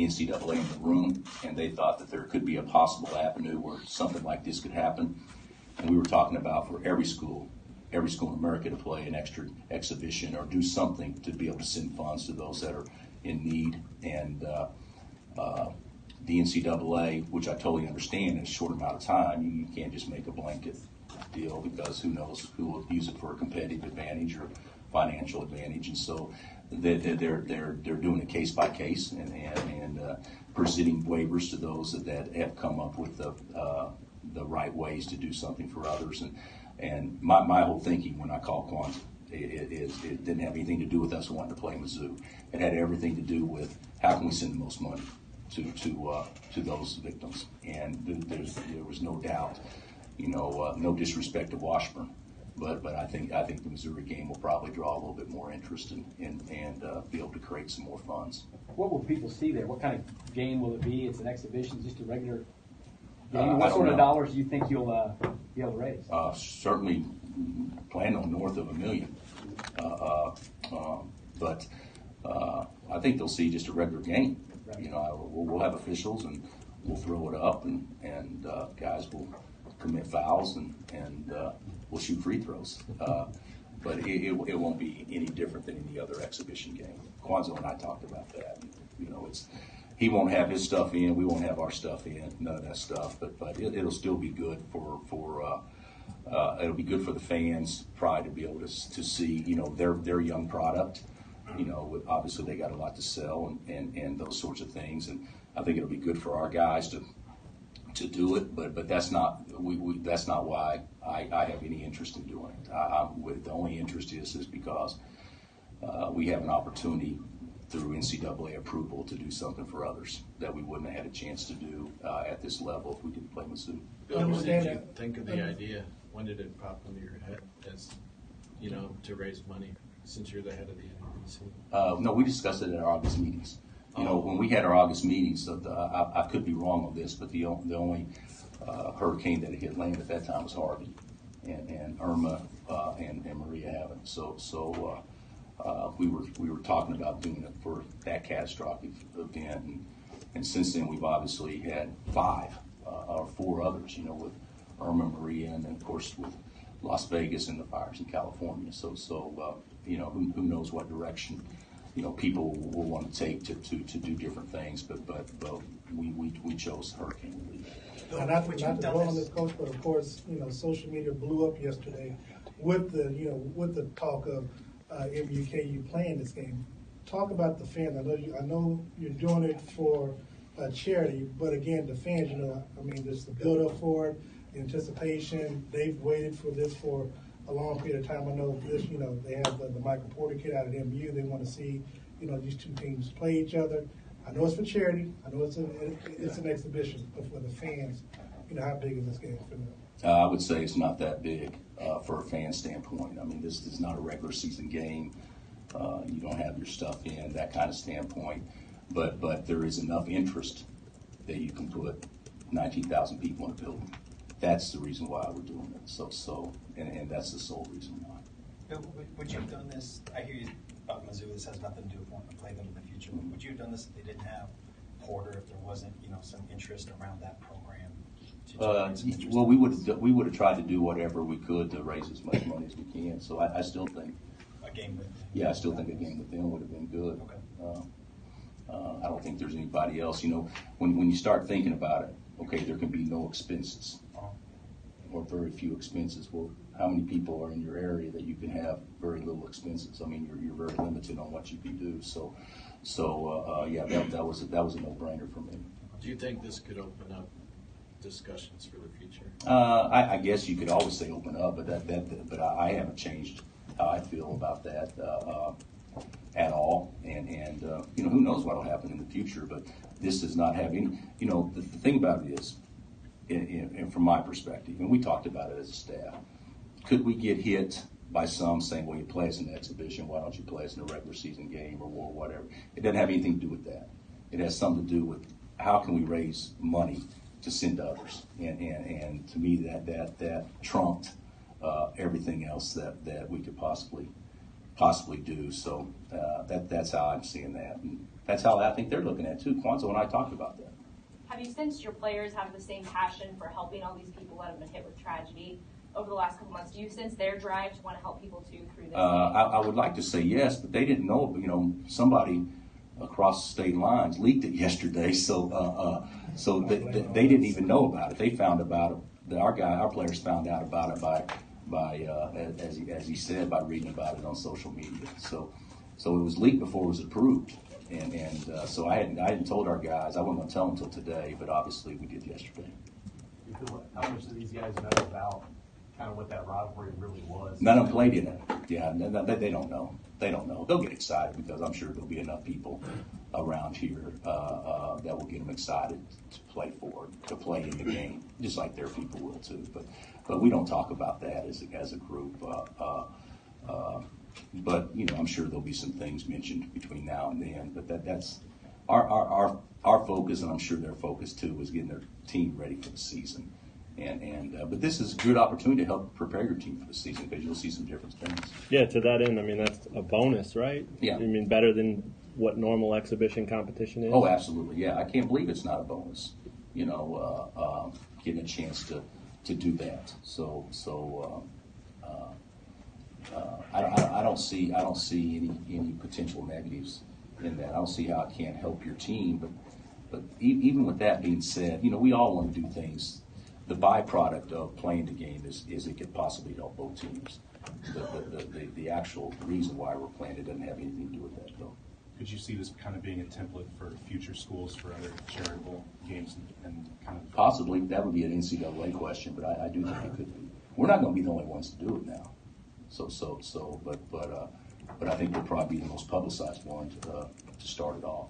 NCAA in the room, and they thought that there could be a possible avenue where something like this could happen. And we were talking about for every school in America to play an extra exhibition or do something to be able to send funds to those that are in need. And the NCAA, which I totally understand in a short amount of time, you can't just make a blanket deal because who knows who will use it for a competitive advantage or financial advantage. And so they're doing it case by case and presenting waivers to those that have come up with the right ways to do something for others. And my whole thinking when I call Kwanzaa, it didn't have anything to do with us wanting to play Mizzou. It had everything to do with how can we send the most money to those victims. And there was no doubt, no disrespect to Washburn, but I think the Missouri game will probably draw a little bit more interest and be able to create some more funds. What will people see there? What kind of game will it be? It's an exhibition, just a regular game. What sort of dollars do you think you'll be able to raise? Certainly plan on north of $1 million. But I think they'll see just a regular game. Right. We'll have officials and we'll throw it up and guys will commit fouls and we'll shoot free throws. But it won't be any different than any other exhibition game. Kwanzaa and I talked about that. He won't have his stuff in, we won't have our stuff in, none of that stuff. But it'll still be good it'll be good for the fans, probably to be able to see their young product. Obviously they got a lot to sell and those sorts of things, and I think it'll be good for our guys to do it. But that's not that's not why I have any interest in doing it. The only interest is because we have an opportunity through NCAA approval to do something for others that we wouldn't have had a chance to do at this level if we didn't play Mizzou. Bill, when did you think of the idea? When did it pop into your head as, to raise money since you're the head of the NBC? No, we discussed it at our August meetings. When we had our August meetings, I could be wrong on this, but the only hurricane that hit land at that time was Harvey, and Irma and Maria haven't. So we were talking about doing it for that catastrophic event, and since then we've obviously had 5 or 4 others, with Irma, Maria, and then of course with Las Vegas and the fires in California. So who knows what direction people will want to take to do different things, but we chose hurricane relief. And not to dwell on this, Coach, but of course, social media blew up yesterday with the talk of MUKU playing this game. Talk about the fans. I know you're doing it for charity, but again, the fans, there's the build up for it, the anticipation. They've waited for this for a long period of time. I know this, they have the Michael Porter kid out at MU. They want to see, these two teams play each other. I know it's for charity. I know it's an exhibition, but for the fans, how big is this game for them? I would say it's not that big for a fan standpoint. I mean, this is not a regular season game. You don't have your stuff in, that kind of standpoint. But there is enough interest that you can put 19,000 people in a building. That's the reason why we're doing it. And that's the sole reason why. Bill, would you have done this? I hear you about Mizzou. This has nothing to do with wanting to play them in the future. But would you have done this if they didn't have Porter? If there wasn't, some interest around that program? Well, we would have tried to do whatever we could to raise as much money as we can. So I still think a game with. Yeah, I still think a game with them would have been good. Okay. I don't think there's anybody else. When you start thinking about it, okay, there can be no expenses or very few expenses. Well, how many people are in your area that you can have very little expenses? I mean, you're very limited on what you can do. So yeah, that was a no-brainer for me. Do you think this could open up discussions for the future? I guess you could always say open up, but I haven't changed how I feel about that at all. And who knows what will happen in the future? But this does not have any. The thing about it is, and from my perspective, and we talked about it as a staff, could we get hit by some saying, well, you play us in an exhibition, why don't you play us in a regular season game or whatever? It doesn't have anything to do with that. It has something to do with how can we raise money to send to others, and to me that trumped everything else that we could possibly do. So that's how I'm seeing that. And that's how I think they're looking at it too. Kwanzaa and I talked about that. Have you sensed your players have the same passion for helping all these people that have been hit with tragedy over the last couple months? Do you sense their drive to want to help people too through this? I would like to say yes, but they didn't know. Somebody across state lines leaked it yesterday, so they didn't even know about it. They found about it. Our players found out about it by as he said, by reading about it on social media. So it was leaked before it was approved, and so I hadn't told our guys. I wasn't going to tell them until today, but obviously we did yesterday. How much do these guys know about kind of what that rivalry really was? None of them played in it. Yeah, they don't know. They don't know. They'll get excited because I'm sure there'll be enough people around here that will get them excited to play in the game, just like their people will too. But we don't talk about that as a group. But I'm sure there'll be some things mentioned between now and then. But that's our focus, and I'm sure their focus too, is getting their team ready for the season. But this is a good opportunity to help prepare your team for the season because you'll see some different things. Yeah, to that end, I mean, that's a bonus, right? Yeah. I mean, better than what normal exhibition competition is? Oh, absolutely. Yeah, I can't believe it's not a bonus, getting a chance to do that. So I don't see any potential negatives in that. I don't see how it can't help your team. But even with that being said, we all want to do things. The byproduct of playing the game is it could possibly help both teams. The actual reason why we're playing it doesn't have anything to do with that, though. Could you see this kind of being a template for future schools for other charitable games and kind of? Possibly. That would be an NCAA question, but I do think it could be. We're not going to be the only ones to do it now. But I think we'll probably be the most publicized one to start it off.